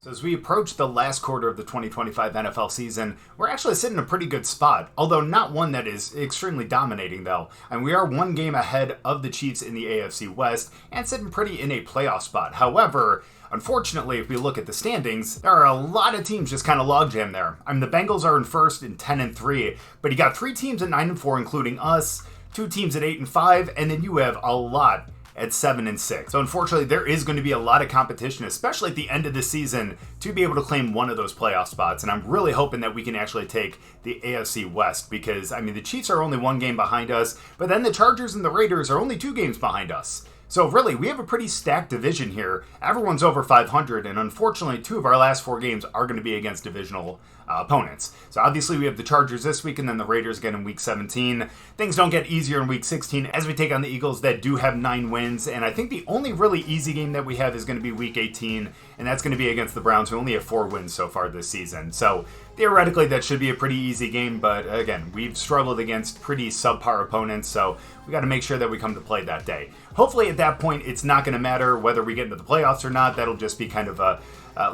So as we approach the last quarter of the 2025 NFL season, we're actually sitting in a pretty good spot, although not one that is extremely dominating though. And we are one game ahead of the Chiefs in the AFC West and sitting pretty in a playoff spot. However, unfortunately, if we look at the standings, there are a lot of teams just kind of logjam there. I mean, the Bengals are in first in 10-3, but you got 3 teams at 9-4, including us, 2 teams at 8-5, and then you have a lot at 7-6. So unfortunately, there is going to be a lot of competition, especially at the end of the season, to be able to claim one of those playoff spots. And I'm really hoping that we can actually take the AFC West because, I mean, the Chiefs are only 1 game behind us, but then the Chargers and the Raiders are only 2 games behind us. So really, we have a pretty stacked division here. Everyone's over 500, and unfortunately, 2 of our last 4 games are going to be against divisional opponents. So obviously, we have the Chargers this week, and then the Raiders again in Week 17. Things don't get easier in Week 16 as we take on the Eagles that do have 9 wins, and I think the only really easy game that we have is going to be Week 18, and that's going to be against the Browns, who only have 4 wins so far this season. So theoretically, that should be a pretty easy game, but again, we've struggled against pretty subpar opponents, so we got to make sure that we come to play that day. Hopefully, at that point, it's not going to matter whether we get into the playoffs or not. That'll just be kind of a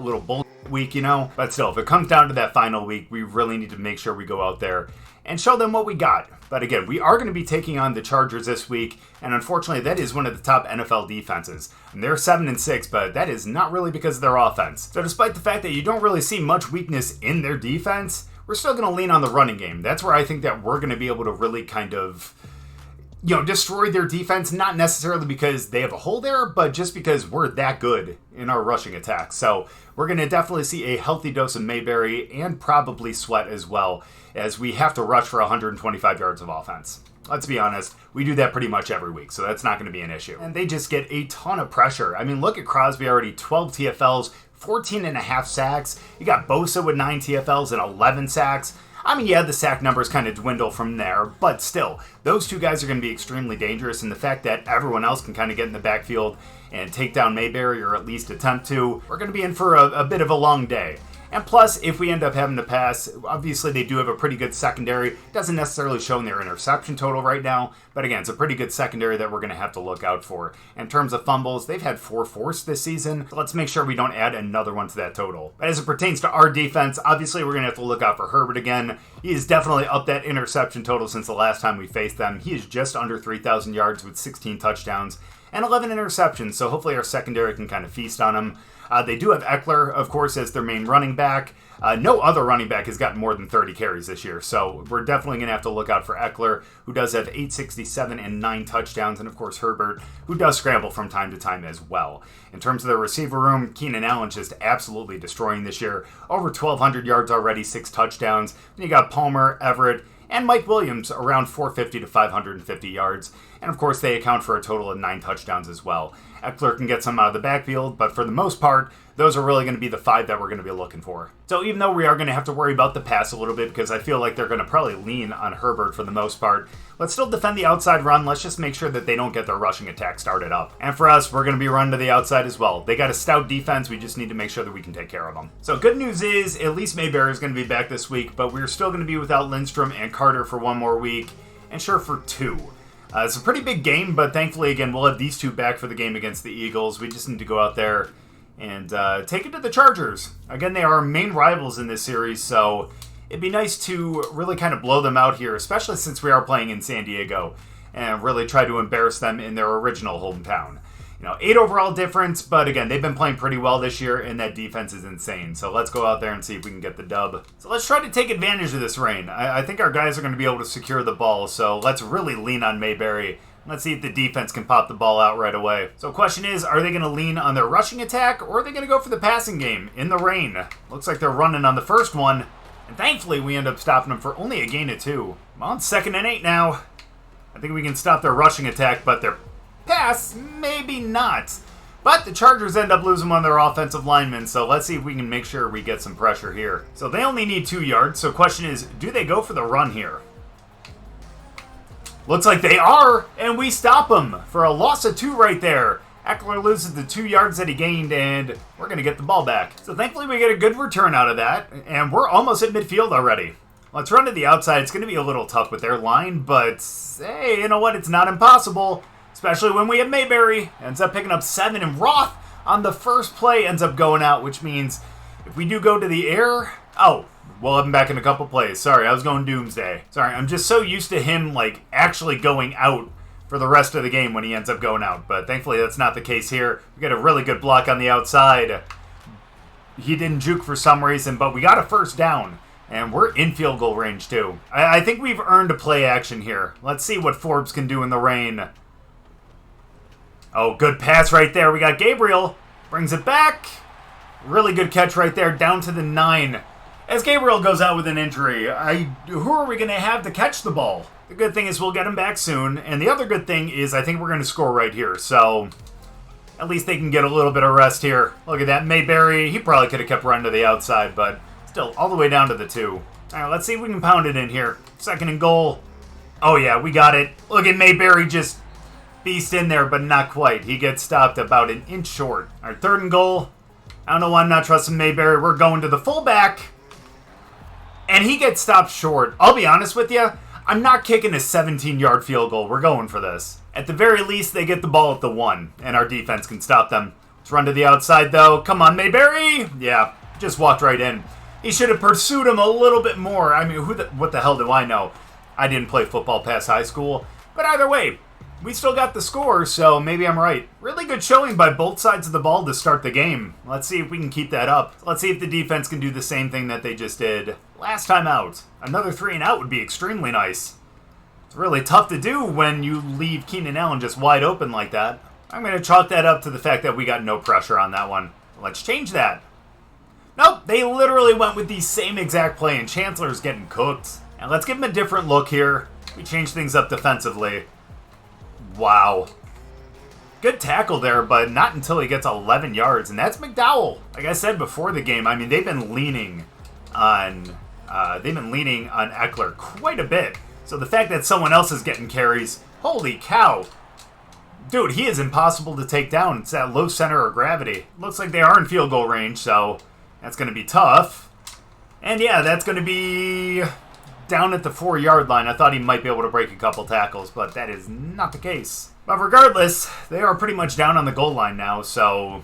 little bull week, you know? But still, if it comes down to that final week, we really need to make sure we go out there and show them what we got. But again, we are going to be taking on the Chargers this week, and unfortunately, that is one of the top NFL defenses. And they're 7-6, but that is not really because of their offense. So despite the fact that you don't really see much weakness in their defense, we're still going to lean on the running game. That's where I think that we're going to be able to really kind of, destroy their defense, not necessarily because they have a hole there, but just because we're that good in our rushing attack. So we're going to definitely see a healthy dose of Mayberry and probably Sweat as well, as we have to rush for 125 yards of offense. Let's be honest, we do that pretty much every week, so that's not going to be an issue. And they just get a ton of pressure. I mean, look at Crosby already, 12 TFLs, 14.5 sacks. You got Bosa with 9 TFLs and 11 sacks. I mean, yeah, the sack numbers kind of dwindle from there, but still, those 2 guys are going to be extremely dangerous, and the fact that everyone else can kind of get in the backfield and take down Mayberry, or at least attempt to, we're going to be in for a bit of a long day. And plus, if we end up having to pass, obviously they do have a pretty good secondary. Doesn't necessarily show in their interception total right now, but again, it's a pretty good secondary that we're going to have to look out for. In terms of fumbles, they've had 4 forced this season, so let's make sure we don't add another one to that total. But as it pertains to our defense, obviously we're going to have to look out for Herbert again. He is definitely up that interception total since the last time we faced them. He is just under 3,000 yards with 16 touchdowns and 11 interceptions, so hopefully our secondary can kind of feast on him. They do have Eckler, of course, as their main running back. No other running back has gotten more than 30 carries this year, so we're definitely going to have to look out for Eckler, who does have 867 and 9 touchdowns, and of course Herbert, who does scramble from time to time as well. In terms of the receiver room, Keenan Allen's just absolutely destroying this year. Over 1,200 yards already, 6 touchdowns. Then you got Palmer, Everett, and Mike Williams around 450 to 550 yards. And of course, they account for a total of 9 touchdowns as well. Eckler can get some out of the backfield, but for the most part, those are really going to be the 5 that we're going to be looking for. So even though we are going to have to worry about the pass a little bit, because I feel like they're going to probably lean on Herbert for the most part, let's still defend the outside run. Let's just make sure that they don't get their rushing attack started up. And for us, we're going to be running to the outside as well. They got a stout defense. We just need to make sure that we can take care of them. So good news is, at least Mayberry is going to be back this week, but we're still going to be without Lindstrom and Carter for 1 more week, and sure for 2. It's a pretty big game, but thankfully, again, we'll have these 2 back for the game against the Eagles. We just need to go out there and take it to the Chargers. Again, they are our main rivals in this series, so it'd be nice to really kind of blow them out here, especially since we are playing in San Diego, and really try to embarrass them in their original hometown. 8 overall difference, but again, they've been playing pretty well this year, and that defense is insane. So let's go out there and see if we can get the dub. So let's try to take advantage of this rain. I think our guys are going to be able to secure the ball, so let's really lean on Mayberry. Let's see if the defense can pop the ball out right away. So question is, are they going to lean on their rushing attack, or are they going to go for the passing game in the rain? Looks like they're running on the first one, and thankfully we end up stopping them for only a gain of 2. Well, it's 2nd and 8 now. I think we can stop their rushing attack, but their pass, maybe not. But the Chargers end up losing one of their offensive linemen, so let's see if we can make sure we get some pressure here. So they only need 2 yards, so question is, do they go for the run here? Looks like they are, and we stop them for a loss of 2 right there. Eckler loses the 2 yards that he gained, and we're going to get the ball back. So thankfully we get a good return out of that, and we're almost at midfield already. Let's run to the outside. It's going to be a little tough with their line, but hey, you know what? It's not impossible. Especially when we have Mayberry. Ends up picking up 7, and Roth on the first play ends up going out, which means If we do go to the air... Oh, we'll have him back in a couple plays. Sorry, I was going doomsday. Sorry, I'm just so used to him, like, actually going out for the rest of the game when he ends up going out. But thankfully, that's not the case here. We got a really good block on the outside. He didn't juke for some reason, but we got a first down. And we're in field goal range, too. I think we've earned a play action here. Let's see what Forbes can do in the rain. Oh, good pass right there. We got Gabriel. Brings it back. Really good catch right there, down to the 9. As Gabriel goes out with an injury, who are we going to have to catch the ball? The good thing is we'll get him back soon. And the other good thing is I think we're going to score right here. So at least they can get a little bit of rest here. Look at that. Mayberry, he probably could have kept running to the outside, but still all the way down to the 2. All right, let's see if we can pound it in here. 2nd and goal. Oh, yeah, we got it. Look at Mayberry just beast in there, but not quite. He gets stopped about an inch short. All right, 3rd and goal. I don't know why I'm not trusting Mayberry. We're going to the fullback. And he gets stopped short. I'll be honest with you. I'm not kicking a 17-yard field goal. We're going for this. At the very least, they get the ball at the 1, and our defense can stop them. Let's run to the outside, though. Come on, Mayberry. Yeah, just walked right in. He should have pursued him a little bit more. I mean, what the hell do I know? I didn't play football past high school. But either way, we still got the score, so maybe I'm right. Really good showing by both sides of the ball to start the game. Let's see if we can keep that up. Let's see if the defense can do the same thing that they just did last time out. Another 3 and out would be extremely nice. It's really tough to do when you leave Keenan Allen just wide open like that. I'm going to chalk that up to the fact that we got no pressure on that one. Let's change that. Nope, they literally went with the same exact play, and Chancellor's getting cooked. And let's give him a different look here. We change things up defensively. Wow. Good tackle there, but not until he gets 11 yards, and that's McDowell. Like I said before the game, I mean, they've been leaning on Eckler quite a bit. So the fact that someone else is getting carries, holy cow. Dude, he is impossible to take down. It's that low center of gravity. Looks like they are in field goal range, so that's going to be tough. And yeah, that's going to be down at the 4-yard line. I thought he might be able to break a couple tackles, but that is not the case. But regardless, they are pretty much down on the goal line now, so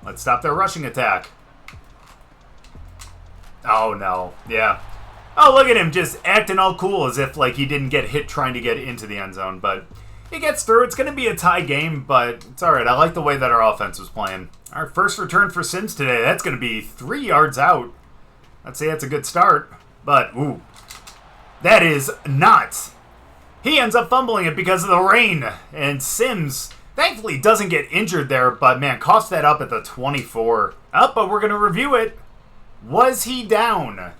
let's stop their rushing attack. Oh, no. Yeah. Oh, look at him just acting all cool as if like he didn't get hit trying to get into the end zone, but he gets through. It's going to be a tie game, but it's all right. I like the way that our offense was playing. Our first return for Sims today, that's going to be 3 yards out. Let's say that's a good start, but ooh, that is not. He ends up fumbling it because of the rain, and Sims thankfully doesn't get injured there, but man, coughs that up at the 24. But we're going to review it. Was he down?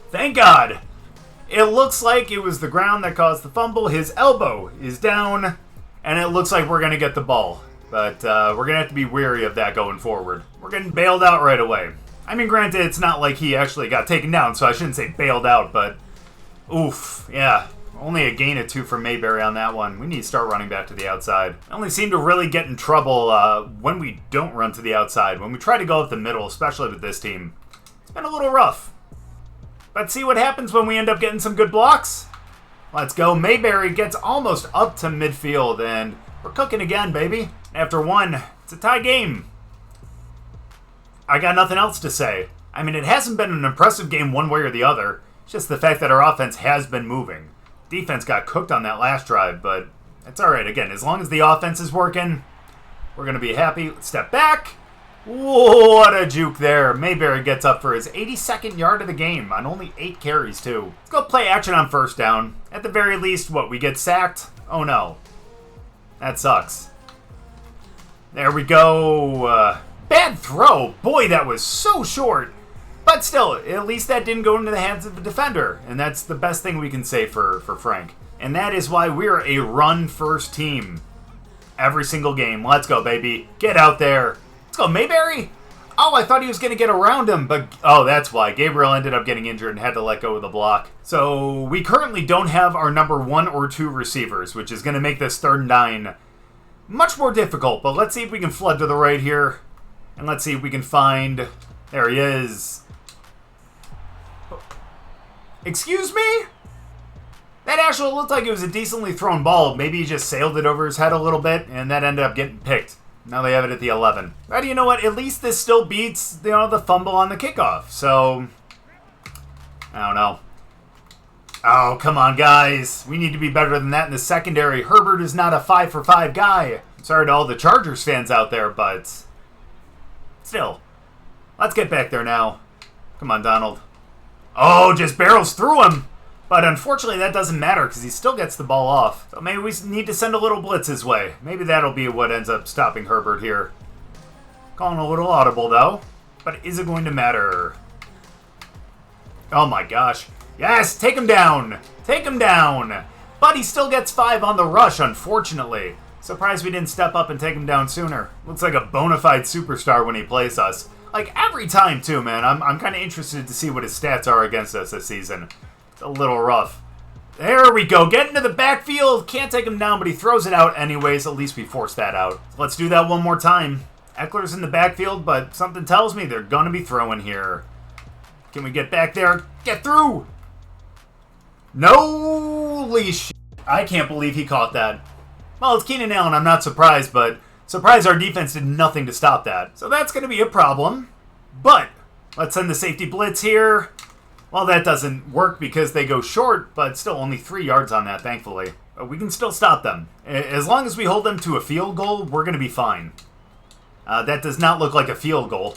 Thank God. It looks like it was the ground that caused the fumble. His elbow is down, and it looks like we're going to get the ball. But we're going to have to be wary of that going forward. We're getting bailed out right away. I mean, granted, it's not like he actually got taken down, so I shouldn't say bailed out, but oof, yeah. Only a gain of 2 from Mayberry on that one. We need to start running back to the outside. I only seem to really get in trouble when we don't run to the outside. When we try to go up the middle, especially with this team. It's been a little rough. Let's see what happens when we end up getting some good blocks. Let's go. Mayberry gets almost up to midfield, and we're cooking again, baby. After 1, it's a tie game. I got nothing else to say. I mean, it hasn't been an impressive game one way or the other. It's just the fact that our offense has been moving. Defense got cooked on that last drive, but it's all right. Again, as long as the offense is working, we're going to be happy. Step back. Whoa, what a juke there. Mayberry gets up for his 82nd yard of the game on only 8 carries, too. Let's go play action on first down. At the very least, what, we get sacked? Oh, no. That sucks. There we go. Bad throw. Boy, that was so short. But still, at least that didn't go into the hands of the defender. And that's the best thing we can say for Frank. And that is why we're a run-first team. Every single game. Let's go, baby. Get out there. Let's go, Mayberry. Oh, I thought he was going to get around him. But oh, that's why. Gabriel ended up getting injured and had to let go of the block. So we currently don't have our number 1 or 2 receivers, which is going to make this 3rd and 9 much more difficult. But let's see if we can flood to the right here. And let's see if we can find... There he is. Excuse me? That actually looked like it was a decently thrown ball. Maybe he just sailed it over his head a little bit, and that ended up getting picked. Now they have it at the 11. But you know what? At least this still beats, the fumble on the kickoff. So, I don't know. Oh, come on, guys. We need to be better than that in the secondary. Herbert is not a 5-for-5 guy. Sorry to all the Chargers fans out there, but still. Let's get back there now. Come on, Donald. Oh, just barrels through him. But unfortunately, that doesn't matter because he still gets the ball off. So maybe we need to send a little blitz his way. Maybe that'll be what ends up stopping Herbert here. Calling a little audible, though. But is it going to matter? Oh, my gosh. Yes, take him down. Take him down. But he still gets 5 on the rush, unfortunately. Surprised we didn't step up and take him down sooner. Looks like a bona fide superstar when he plays us. Like, every time, too, man. I'm kind of interested to see what his stats are against us this season. It's a little rough. There we go. Get into the backfield. Can't take him down, but he throws it out anyways. At least we forced that out. Let's do that one more time. Eckler's in the backfield, but something tells me they're going to be throwing here. Can we get back there? Get through! No, holy shit. I can't believe he caught that. Well, it's Keenan Allen. I'm not surprised, but surprised our defense did nothing to stop that. So that's going to be a problem. But let's send the safety blitz here. Well, that doesn't work because they go short, but still only 3 yards on that, thankfully. But we can still stop them. As long as we hold them to a field goal, we're going to be fine. That does not look like a field goal.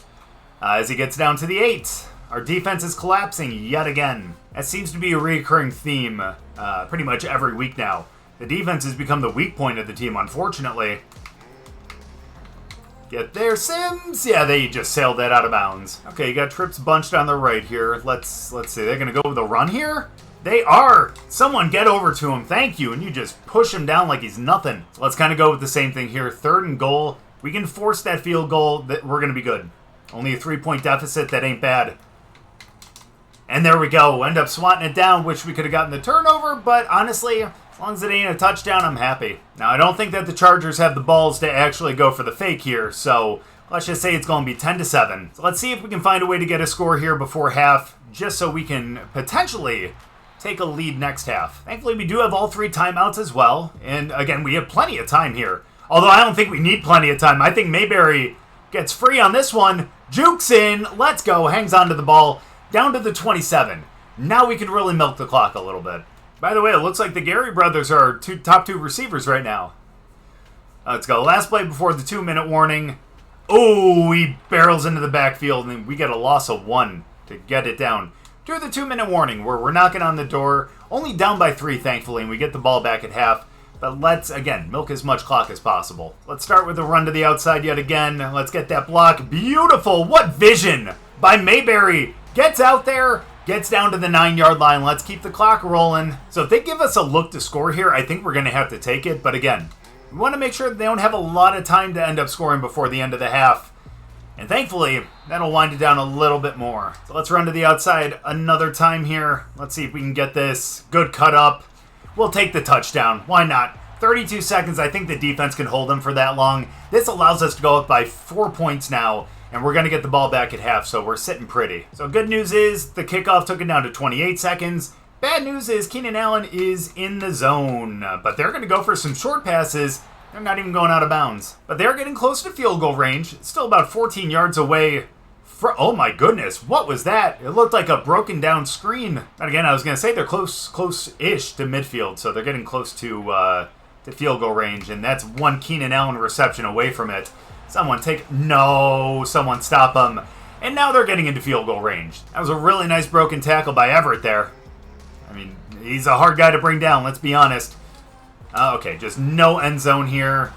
As he gets down to the 8. Our defense is collapsing yet again. That seems to be a recurring theme pretty much every week now. The defense has become the weak point of the team, unfortunately. Get there, Sims! Yeah, they just sailed that out of bounds. Okay, you got trips bunched on the right here. Let's see. They're going to go with a run here? They are! Someone get over to him. Thank you. And you just push him down like he's nothing. So let's kind of go with the same thing here. 3rd and goal. We can force that field goal. We're going to be good. Only a 3-point deficit. That ain't bad. And there we go. End up swatting it down. Wish we could have gotten the turnover, but honestly, as long as it ain't a touchdown, I'm happy. Now, I don't think that the Chargers have the balls to actually go for the fake here, so let's just say it's going to be 10-7. So let's see if we can find a way to get a score here before half, just so we can potentially take a lead next half. Thankfully, we do have all 3 timeouts as well, and again, we have plenty of time here. Although I don't think we need plenty of time. I think Mayberry gets free on this one. Jukes in. Let's go. Hangs on to the ball. Down to the 27. Now we can really milk the clock a little bit. By the way, it looks like the Gary brothers are our top 2 receivers right now. Let's go. Last play before the 2-minute warning. Oh, he barrels into the backfield, and we get a loss of 1 to get it down. To the 2-minute warning, where we're knocking on the door. Only down by 3, thankfully, and we get the ball back at half. But let's, again, milk as much clock as possible. Let's start with a run to the outside yet again. Let's get that block. Beautiful. What vision by Mayberry. Gets out there, gets down to the 9-yard line. Let's keep the clock rolling. So if they give us a look to score here, I think we're going to have to take it. But again, we want to make sure that they don't have a lot of time to end up scoring before the end of the half. And thankfully, that'll wind it down a little bit more. So let's run to the outside another time here. Let's see if we can get this. Good cut up. We'll take the touchdown. Why not? 32 seconds. I think the defense can hold them for that long. This allows us to go up by 4 points now. And we're going to get the ball back at half, so we're sitting pretty. So good news is the kickoff took it down to 28 seconds. Bad news is Keenan Allen is in the zone. But they're going to go for some short passes. They're not even going out of bounds. But they're getting close to field goal range. It's still about 14 yards away. Oh my goodness, what was that? It looked like a broken down screen. And again, I was going to say they're close-ish to midfield, so they're getting close to field goal range. And that's 1 Keenan Allen reception away from it. Someone stop him. And now they're getting into field goal range. That was a really nice broken tackle by Everett there. I mean, he's a hard guy to bring down, let's be honest. Okay, just no end zone here.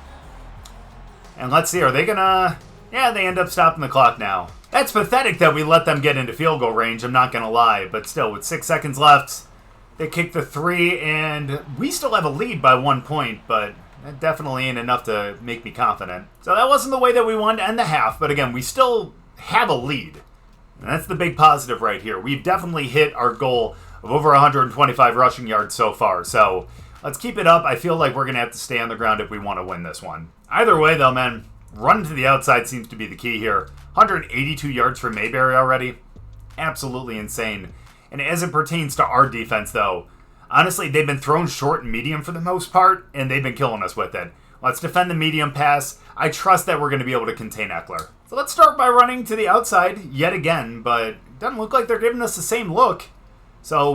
And let's see, are they gonna... Yeah, they end up stopping the clock now. That's pathetic that we let them get into field goal range, I'm not gonna lie. But still, with 6 seconds left, they kick the 3, and we still have a lead by 1 point, but... that definitely ain't enough to make me confident. So that wasn't the way that we wanted to end the half, but again, we still have a lead. And that's the big positive right here. We've definitely hit our goal of over 125 rushing yards so far. So let's keep it up. I feel like we're going to have to stay on the ground if we want to win this one. Either way, though, man, running to the outside seems to be the key here. 182 yards for Mayberry already. Absolutely insane. And as it pertains to our defense, though, honestly, they've been thrown short and medium for the most part, and they've been killing us with it. Let's defend the medium pass. I trust that we're going to be able to contain Eckler. So let's start by running to the outside yet again, but it doesn't look like they're giving us the same look. So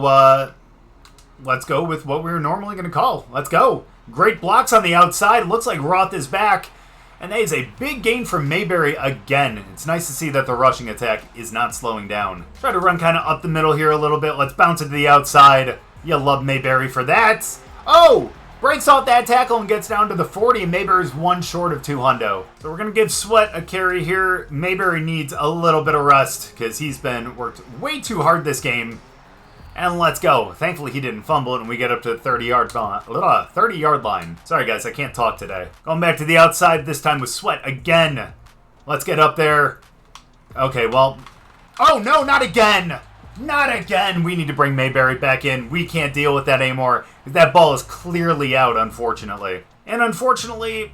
let's go with what we were normally going to call. Let's go. Great blocks on the outside. Looks like Roth is back. And that is a big gain from Mayberry again. It's nice to see that the rushing attack is not slowing down. Try to run kind of up the middle here a little bit. Let's bounce it to the outside. You love Mayberry for that. Oh! Breaks off that tackle and gets down to the 40, and Mayberry's one short of 200. So we're going to give Sweat a carry here. Mayberry needs a little bit of rest because he's been worked way too hard this game. And let's go. Thankfully, he didn't fumble it, and we get up to the 30-yard line. Sorry, guys, I can't talk today. Going back to the outside, this time with Sweat again. Let's get up there. Okay, well... Oh, no, not again! Not again! We need to bring Mayberry back in. We can't deal with that anymore. That ball is clearly out, unfortunately. And unfortunately,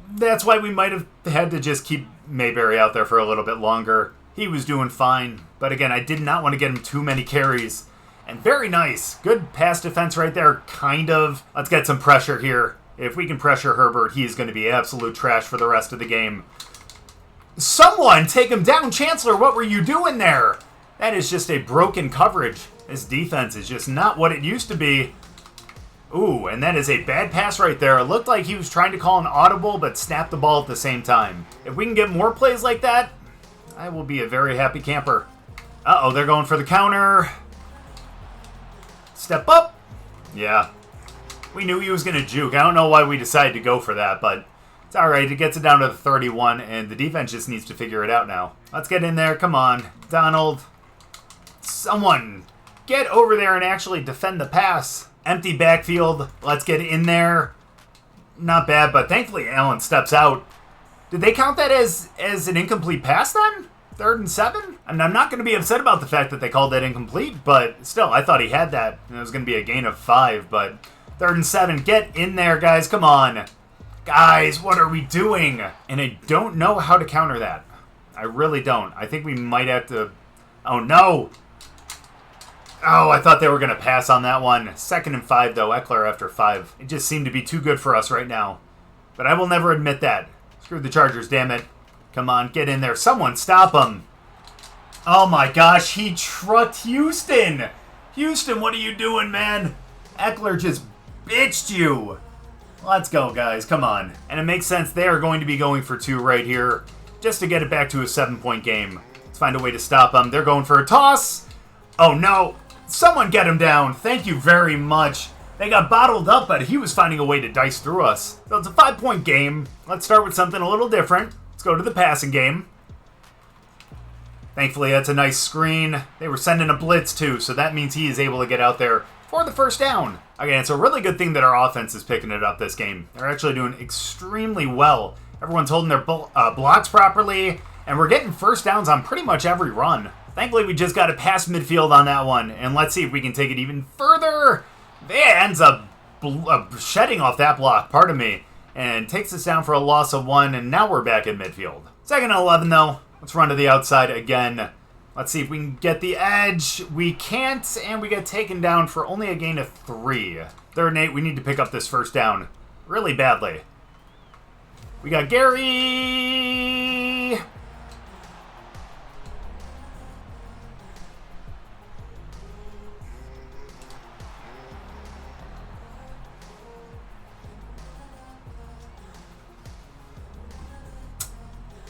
that's why we might have had to just keep Mayberry out there for a little bit longer. He was doing fine. But again, I did not want to get him too many carries. And very nice. Good pass defense right there, kind of. Let's get some pressure here. If we can pressure Herbert, he's going to be absolute trash for the rest of the game. Someone take him down. Chancellor, what were you doing there? That is just a broken coverage. This defense is just not what it used to be. Ooh, and that is a bad pass right there. It looked like he was trying to call an audible, but snapped the ball at the same time. If we can get more plays like that, I will be a very happy camper. Uh-oh, they're going for the counter. Step up. Yeah. We knew he was going to juke. I don't know why we decided to go for that, but it's all right. It gets it down to the 31, and the defense just needs to figure it out now. Let's get in there. Come on. Donald. Someone get over there and actually defend the pass. Empty backfield. Let's get in there. Not bad, but thankfully Allen steps out. Did they count that as an incomplete pass then? 3rd and 7? And I'm not going to be upset about the fact that they called that incomplete, but still, I thought he had that. And it was going to be a gain of 5, but 3rd and 7. Get in there, guys. Come on. Guys, what are we doing? And I don't know how to counter that. I really don't. I think we might have to... Oh, no. Oh, I thought they were going to pass on that one. 2nd and 5, though. Eckler after 5. It just seemed to be too good for us right now. But I will never admit that. Screw the Chargers, damn it. Come on, get in there. Someone stop him. Oh, my gosh. He trucked Houston. Houston, what are you doing, man? Eckler just bitched you. Let's go, guys. Come on. And it makes sense. They are going to be going for 2 right here just to get it back to a 7-point game. Let's find a way to stop them. They're going for a toss. Oh, no. Someone get him down. Thank you very much. They got bottled up, but he was finding a way to dice through us. So it's a 5-point game. Let's start with something a little different. Let's go to the passing game. Thankfully, that's a nice screen. They were sending a blitz, too, so that means he is able to get out there for the first down. Again, it's a really good thing that our offense is picking it up this game. They're actually doing extremely well. Everyone's holding their blocks properly, and we're getting first downs on pretty much every run. Thankfully, we just got it past midfield on that one, and let's see if we can take it even further. It ends up shedding off that block, pardon me, and takes us down for a loss of 1, and now we're back in midfield. 2nd and 11, though. Let's run to the outside again. Let's see if we can get the edge. We can't, and we get taken down for only a gain of 3. 3rd and 8, we need to pick up this first down really badly. We got Gary.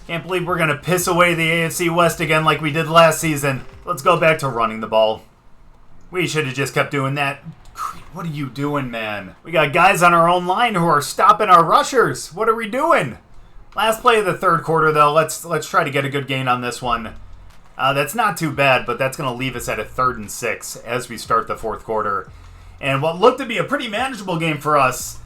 Can't believe we're going to piss away the AFC West again like we did last season. Let's go back to running the ball. We should have just kept doing that. What are you doing, man? We got guys on our own line who are stopping our rushers. What are we doing? Last play of the 3rd quarter, though. Let's try to get a good gain on this one. That's not too bad, but that's going to leave us at a 3rd and 6 as we start the 4th quarter. And what looked to be a pretty manageable game for us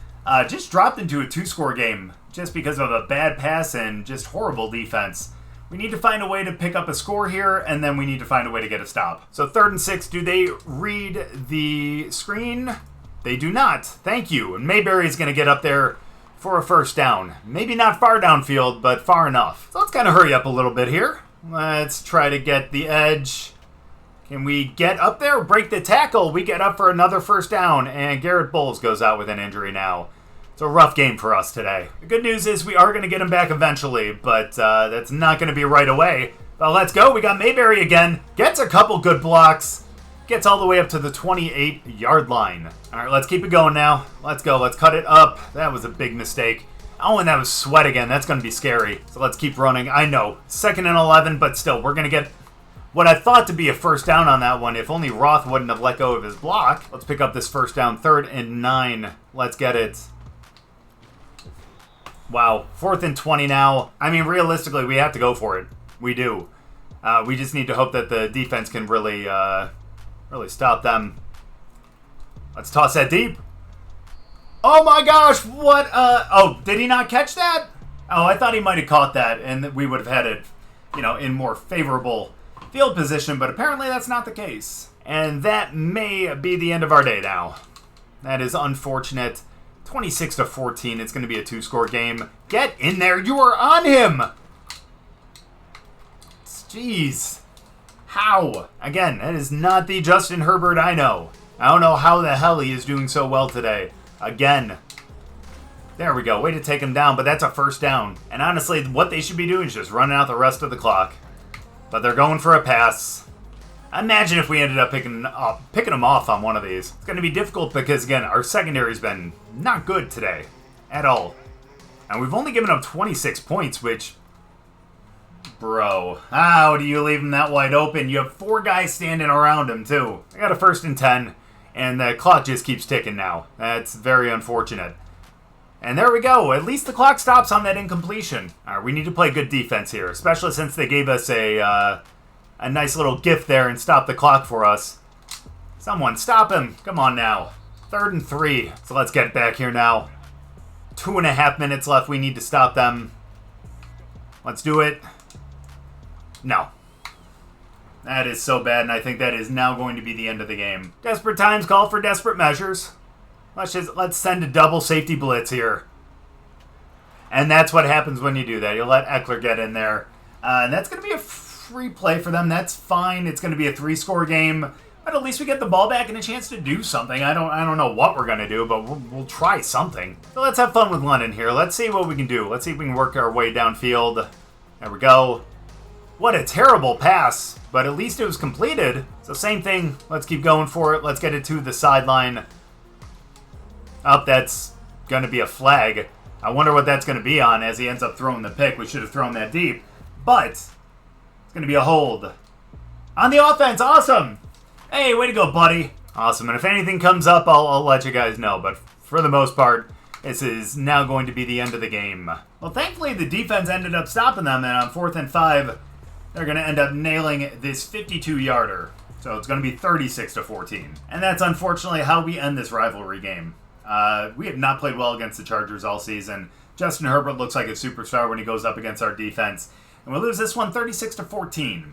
just dropped into a 2-score game just because of a bad pass and just horrible defense. We need to find a way to pick up a score here, and then we need to find a way to get a stop. So 3rd and 6, do they read the screen? They do not. Thank you. And Mayberry's going to get up there for a first down. Maybe not far downfield, but far enough. So let's kind of hurry up a little bit here. Let's try to get the edge. Can we get up there? Break the tackle. We get up for another first down, and Garrett Bowles goes out with an injury now. It's a rough game for us today. The good news is we are going to get him back eventually, but that's not going to be right away. But let's go. We got Mayberry again. Gets a couple good blocks. Gets all the way up to the 28-yard line. All right, let's keep it going now. Let's go. Let's cut it up. That was a big mistake. Oh, and that was Sweat again. That's going to be scary. So let's keep running. I know. 2nd and 11, but still, we're going to get what I thought to be a first down on that one, if only Roth wouldn't have let go of his block. Let's pick up this first down. 3rd and 9. Let's get it. Wow. 4th and 20 now. I mean, realistically, we have to go for it. We do. We just need to hope that the defense can really stop them. Let's toss that deep. Oh my gosh, what? Oh, did he not catch that? Oh, I thought he might have caught that, and we would have had it, in more favorable field position, but apparently that's not the case. And that may be the end of our day now. That is unfortunate. 26-14. It's going to be a 2-score game. Get in there. You are on him. Jeez. How? Again, that is not the Justin Herbert I know. I don't know how the hell he is doing so well today. Again. There we go. Way to take him down, but that's a first down. And honestly, what they should be doing is just running out the rest of the clock. But they're going for a pass. Imagine if we ended up picking them off on one of these. It's going to be difficult because, again, our secondary's been not good today at all. And we've only given up 26 points, which... Bro, how do you leave him that wide open? You have 4 guys standing around him, too. I got a 1st and 10, and the clock just keeps ticking now. That's very unfortunate. And there we go. At least the clock stops on that incompletion. All right, we need to play good defense here, especially since they gave us a nice little gift there and stopped the clock for us. Someone stop him. Come on now. 3rd and 3. So let's get back here now. 2.5 minutes left. We need to stop them. Let's do it. No. That is so bad, and I think that is now going to be the end of the game. Desperate times call for desperate measures. Let's send a double safety blitz here. And that's what happens when you do that. You'll let Eckler get in there. And that's going to be a free play for them. That's fine. It's going to be a 3-score game. But at least we get the ball back and a chance to do something. I don't know what we're going to do, but we'll try something. So let's have fun with Lennon here. Let's see what we can do. Let's see if we can work our way downfield. There we go. What a terrible pass, but at least it was completed. So same thing. Let's keep going for it. Let's get it to the sideline. Oh, that's going to be a flag. I wonder what that's going to be on as he ends up throwing the pick. We should have thrown that deep. But it's going to be a hold. On the offense. Awesome. Hey, way to go, buddy. Awesome. And if anything comes up, I'll let you guys know. But for the most part, this is now going to be the end of the game. Well, thankfully, the defense ended up stopping them. And on 4th and 5, they're going to end up nailing this 52-yarder. So it's going to be 36-14. And that's unfortunately how we end this rivalry game. We have not played well against the Chargers all season. Justin Herbert looks like a superstar when he goes up against our defense. And we lose this one 36-14.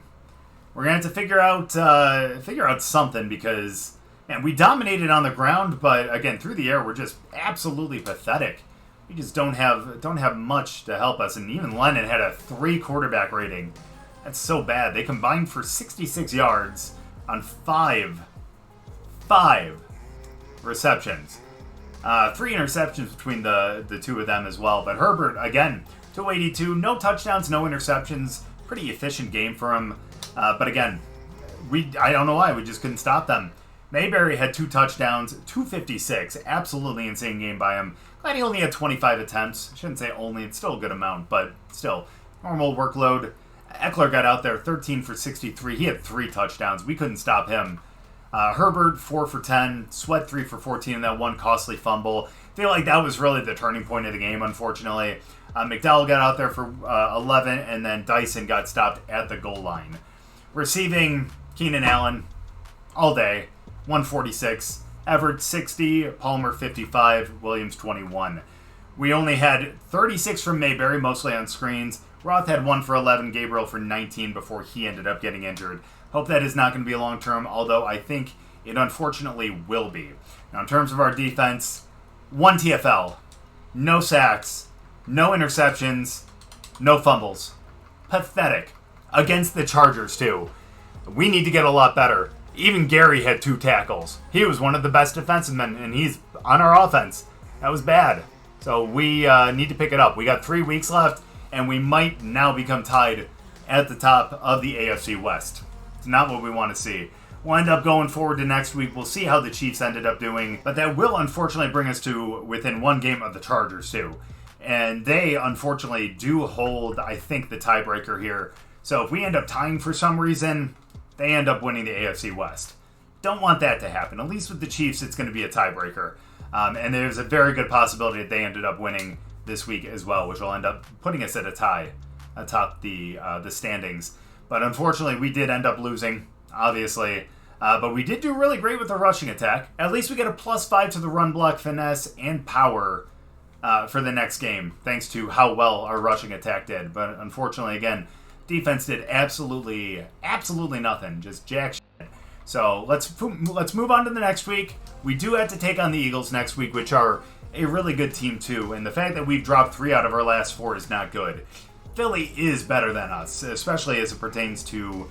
We're going to have to figure out something because, man, we dominated on the ground, but again, through the air, we're just absolutely pathetic. We just don't have much to help us. And even Lennon had a 3 quarterback rating. That's so bad. They combined for 66 yards on 5 receptions. 3 interceptions between the two of them as well. But Herbert, again, 282, no touchdowns, no interceptions. Pretty efficient game for him. But again, I don't know why. We just couldn't stop them. Mayberry had 2 touchdowns, 256. Absolutely insane game by him. Glad he only had 25 attempts. I shouldn't say only. It's still a good amount, but still. Normal workload. Eckler got out there 13 for 63. He had 3 touchdowns. We couldn't stop him. Herbert, 4 for 10. Sweat, 3 for 14 in that one costly fumble. I feel like that was really the turning point of the game, unfortunately. McDowell got out there for 11, and then Dyson got stopped at the goal line. Receiving, Keenan Allen, all day, 146. Everett, 60. Palmer, 55. Williams, 21. We only had 36 from Mayberry, mostly on screens. Roth had 1 for 11. Gabriel for 19 before he ended up getting injured. Hope that is not going to be long-term, although I think it unfortunately will be. Now, in terms of our defense, 1 TFL, no sacks, no interceptions, no fumbles. Pathetic. Against the Chargers, too. We need to get a lot better. Even Gary had 2 tackles. He was one of the best defensive men, and he's on our offense. That was bad. So we need to pick it up. We got 3 weeks left, and we might now become tied at the top of the AFC West. It's not what we want to see. We'll end up going forward to next week. We'll see how the Chiefs ended up doing, but that will unfortunately bring us to within 1 game of the Chargers too. And they unfortunately do hold, I think, the tiebreaker here. So if we end up tying for some reason, they end up winning the AFC West. Don't want that to happen. At least with the Chiefs, it's going to be a tiebreaker. And there's a very good possibility that they ended up winning this week as well, which will end up putting us at a tie atop the standings. But unfortunately, we did end up losing, obviously. But we did do really great with the rushing attack. At least we get a +5 to the run block, finesse, and power for the next game, thanks to how well our rushing attack did. But unfortunately, again, defense did absolutely nothing. Just jack shit. So let's move on to the next week. We do have to take on the Eagles next week, which are a really good team too. And the fact that we've dropped 3 out of our last 4 is not good. Philly is better than us, especially as it pertains to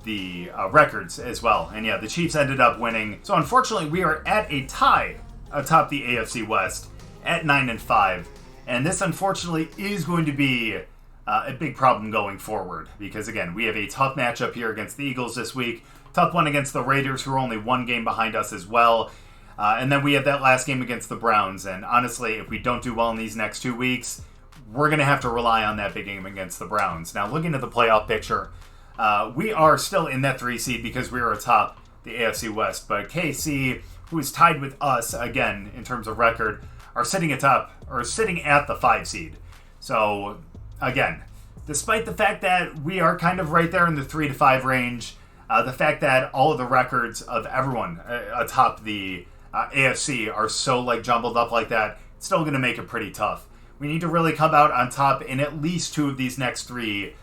the records as well. And yeah, the Chiefs ended up winning. So unfortunately, we are at a tie atop the AFC West at 9-5. And this unfortunately is going to be a big problem going forward. Because again, we have a tough matchup here against the Eagles this week. Tough one against the Raiders, who are only 1 game behind us as well. And then we have that last game against the Browns. And honestly, if we don't do well in these next 2 weeks, we're going to have to rely on that big game against the Browns. Now, looking at the playoff picture, we are still in that 3 seed because we are atop the AFC West. But KC, who is tied with us, again, in terms of record, are sitting at the 5 seed. So, again, despite the fact that we are kind of right there in the 3 to 5 range, the fact that all of the records of everyone atop the AFC are so jumbled up like that, it's still going to make it pretty tough. We need to really come out on top in at least 2 of these next 3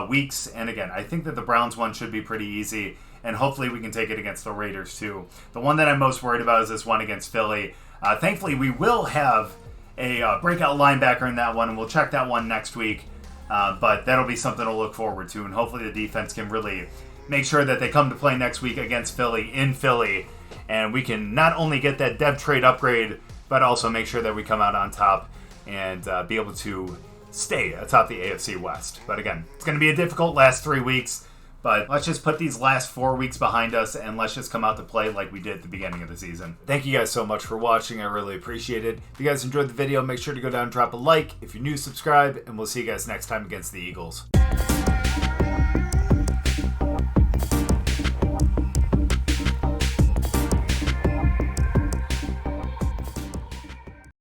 weeks. And again, I think that the Browns one should be pretty easy, and hopefully we can take it against the Raiders too. The one that I'm most worried about is this one against Philly. Thankfully, we will have a breakout linebacker in that one, and we'll check that one next week. But that'll be something to look forward to, and hopefully the defense can really make sure that they come to play next week against Philly in Philly, and we can not only get that dev trade upgrade, but also make sure that we come out on top and be able to stay atop the AFC West. But again, it's going to be a difficult last 3 weeks, but let's just put these last 4 weeks behind us and let's just come out to play like we did at the beginning of the season. Thank you guys so much for watching. I really appreciate it. If you guys enjoyed the video, make sure to go down and drop a like. If you're new, subscribe, and we'll see you guys next time against the Eagles.